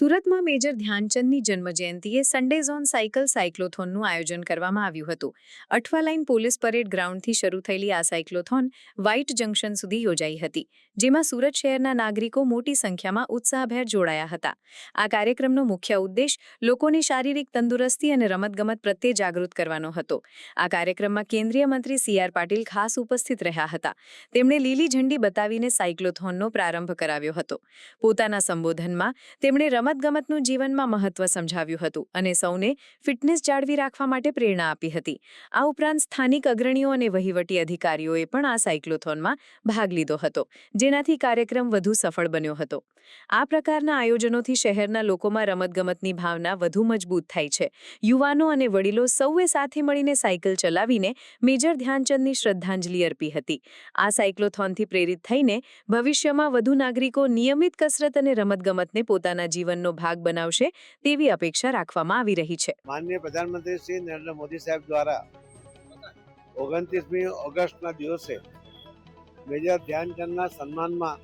સુરતમાં major ધ્યાનચંદની જન્મજયંતિએ Sunday zone સાયક્લોથોનનું આયોજન કરવામાં આવ્યું હતું. અઠવાલાઇન પોલીસ પરેડ ગ્રાઉન્ડથી શરૂ થયેલી આ સાયક્લોથોન વ્હાઇટ જંકશન સુધી યોજાઈ હતી, જેમાં સુરત શહેરના નાગરિકો મોટી સંખ્યામાં ઉત્સાહભેર જોડાયા હતા. આ કાર્યક્રમનો મુખ્ય ઉદ્દેશ લોકોની શારીરિક તંદુરસ્તી અને રમતગમત પ્રત્યે જાગૃત કરવાનો હતો. આ કાર્યક્રમમાં કેન્દ્રીય મંત્રી સી.આર. પાટીલ ખાસ ઉપસ્થિત રહ્યા હતા. તેમણે લીલી ઝંડી બતાવીને સાયક્લોથોનનો પ્રારંભ કરાવ્યો હતો. પોતાના સંબોધનમાં તેમણે રમતગમતનું જીવનમાં મહત્વ સમજાવ્યું હતું અને સૌને ફિટનેસ જાળવી રાખવા માટે પ્રેરણા આપી હતી. આ ઉપરાંત સ્થાનિક અગ્રણીઓ અને વહીવટી અધિકારીઓએ પણ આ સાયક્લોથોનમાં ભાગ લીધો હતો, જેનાથી કાર્યક્રમ વધુ સફળ બન્યો હતો. આ પ્રકારના આયોજનોથી શહેરના લોકોમાં રમતગમતની ભાવના વધુ મજબૂત થાય છે. યુવાનો અને વડીલો સૌએ સાથે મળીને સાયકલ ચલાવીને મેજર ધ્યાનચંદની શ્રદ્ધાંજલિ અર્પી હતી. આ સાયક્લોથોનથી પ્રેરિત થઈને ભવિષ્યમાં વધુ નાગરિકો નિયમિત કસરત અને રમતગમતને પોતાના જીવનનો ભાગ બનાવશે તેવી અપેક્ષા રાખવામાં આવી રહી છે. માનનીય પ્રધાનમંત્રી શ્રી નરેન્દ્ર મોદી સાહેબ દ્વારા 29મી ઓગસ્ટના દિવસે મેજર ધ્યાનચંદના સન્માનમાં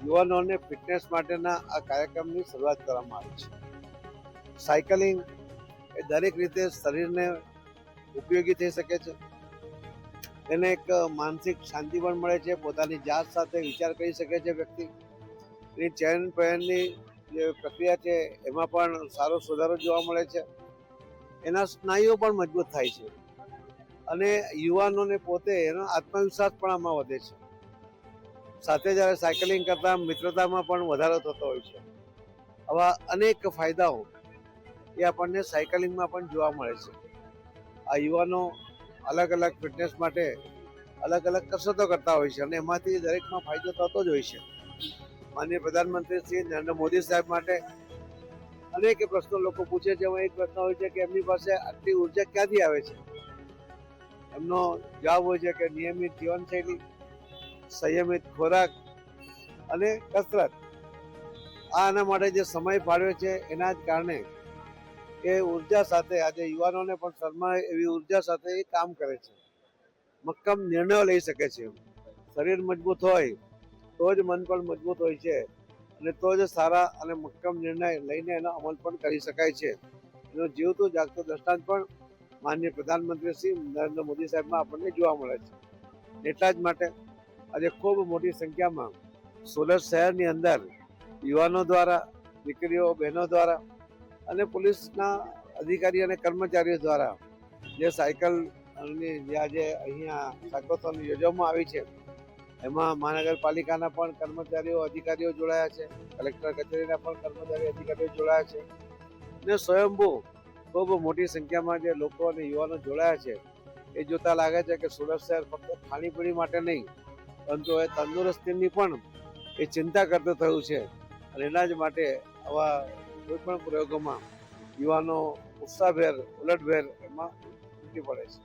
યુવાનોને ફિટનેસ માટેના આ કાર્યક્રમની શરૂઆત કરવામાં આવી છે. સાયકલિંગ એ દરેક રીતે શરીરને ઉપયોગી થઈ શકે છે. તેને એક માનસિક શાંતિ પણ મળે છે. પોતાની જાત સાથે વિચાર કરી શકે છે વ્યક્તિ. એની ચયન પયનની જે પ્રક્રિયા છે એમાં પણ સારો સુધારો જોવા મળે છે. એના સ્નાયુઓ પણ મજબૂત થાય છે અને યુવાનોને પોતે એનો આત્મવિશ્વાસ પણ આમાં વધે છે. સાથે જ્યારે સાયકલિંગ કરતા મિત્રતામાં પણ વધારો થતો હોય છે. આવા અનેક ફાયદાઓ એ આપણને સાયકલિંગમાં પણ જોવા મળે છે. આ યુવાનો અલગ અલગ ફિટનેસ માટે અલગ અલગ કસરતો કરતા હોય છે અને એમાંથી દરેકમાં ફાયદો થતો જ હોય છે. માનનીય પ્રધાનમંત્રી શ્રી નરેન્દ્ર મોદી સાહેબ માટે અનેક પ્રશ્નો લોકો પૂછે છે. એમાં એક પ્રશ્ન હોય છે કે એમની પાસે આટલી ઉર્જા ક્યાંથી આવે છે. એમનો જવાબ હોય છે કે નિયમિત જીવનશૈલી, સંયમિત ખોરાક અને કસરત. આના માટે જે સમય ફાળવ્યો છે એના જ કારણે એ ઉર્જા સાથે આજે યુવાનોને પણ શરમાય એવી ઉર્જા સાથે એ કામ કરે છે. મક્કમ નિર્ણયો લઈ શકે છે. શરીર મજબૂત હોય તો જ મન પણ મજબૂત હોય છે અને તો જ સારા અને મક્કમ નિર્ણય લઈને એનો અમલ પણ કરી શકાય છે. એનો જીવતું જાગતું દ્રષ્ટાંત પણ માનનીય પ્રધાનમંત્રી શ્રી નરેન્દ્ર મોદી સાહેબમાં આપણને જોવા મળે છે. એટલા જ માટે આજે ખૂબ મોટી સંખ્યામાં સુરત શહેરની અંદર યુવાનો દ્વારા, દીકરીઓ બહેનો દ્વારા અને પોલીસના અધિકારી અને કર્મચારીઓ દ્વારા જે સાયકલની આજે અહીંયા સાયક્લોથોન યોજવામાં આવી છે એમાં મહાનગરપાલિકાના પણ કર્મચારીઓ અધિકારીઓ જોડાયા છે. કલેક્ટર કચેરીના પણ કર્મચારી અધિકારીઓ જોડાયા છે અને સ્વયંભૂ ખૂબ મોટી સંખ્યામાં જે લોકો અને યુવાનો જોડાયા છે એ જોતા લાગે છે કે સુરત શહેર ફક્ત ખાણીપીણી માટે નહીં પરંતુ એ તંદુરસ્તીની પણ એ ચિંતા કરતું થયું છે અને એના જ માટે આવા કોઈ પણ પ્રયોગોમાં યુવાનો ઉત્સાહભેર ઉલટભેર એમાં ઉમટી પડે છે.